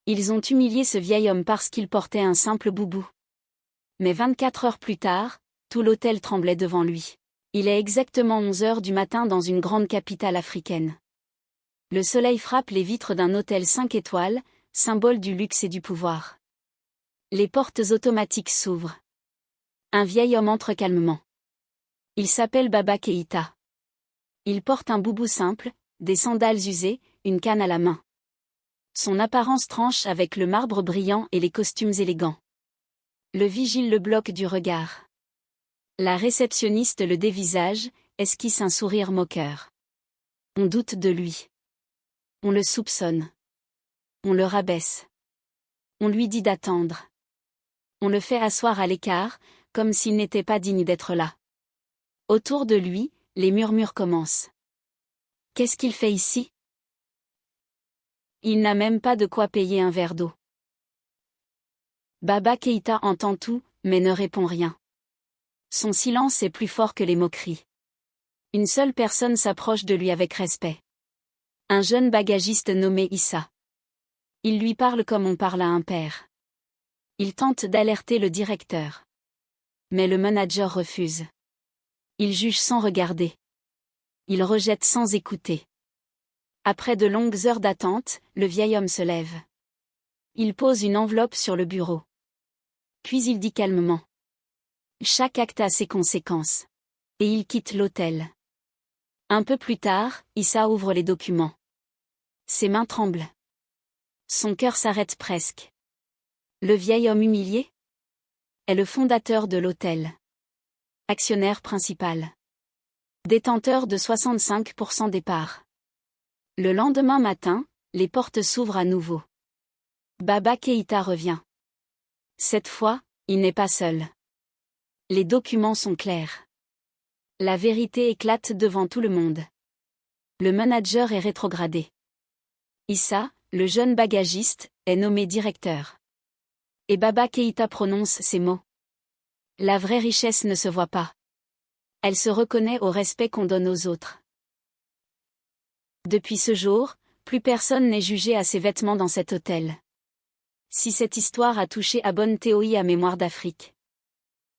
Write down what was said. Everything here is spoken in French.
Ils ont humilié ce vieil homme parce qu'il portait un simple boubou. Mais 24 heures plus tard, tout l'hôtel tremblait devant lui. Il est exactement 11 heures du matin dans une grande capitale africaine. Le soleil frappe les vitres d'un hôtel 5 étoiles, symbole du luxe et du pouvoir. Les portes automatiques s'ouvrent. Un vieil homme entre calmement. Il s'appelle Baba Keïta. Il porte un boubou simple, des sandales usées, une canne à la main. Son apparence tranche avec le marbre brillant et les costumes élégants. Le vigile le bloque du regard. La réceptionniste le dévisage, esquisse un sourire moqueur. On doute de lui. On le soupçonne. On le rabaisse. On lui dit d'attendre. On le fait asseoir à l'écart, comme s'il n'était pas digne d'être là. Autour de lui, les murmures commencent. Qu'est-ce qu'il fait ici? Il n'a même pas de quoi payer un verre d'eau. Baba Keïta entend tout, mais ne répond rien. Son silence est plus fort que les moqueries. Une seule personne s'approche de lui avec respect. Un jeune bagagiste nommé Issa. Il lui parle comme on parle à un père. Il tente d'alerter le directeur. Mais le manager refuse. Il juge sans regarder. Il rejette sans écouter. Après de longues heures d'attente, le vieil homme se lève. Il pose une enveloppe sur le bureau. Puis il dit calmement. Chaque acte a ses conséquences. Et il quitte l'hôtel. Un peu plus tard, Issa ouvre les documents. Ses mains tremblent. Son cœur s'arrête presque. Le vieil homme humilié est le fondateur de l'hôtel. Actionnaire principal. Détenteur de 65% des parts. Le lendemain matin, les portes s'ouvrent à nouveau. Baba Keïta revient. Cette fois, il n'est pas seul. Les documents sont clairs. La vérité éclate devant tout le monde. Le manager est rétrogradé. Issa, le jeune bagagiste, est nommé directeur. Et Baba Keïta prononce ces mots. La vraie richesse ne se voit pas. Elle se reconnaît au respect qu'on donne aux autres. Depuis ce jour, plus personne n'est jugé à ses vêtements dans cet hôtel. Si cette histoire a touché Abonne Théoï à Mémoire d'Afrique.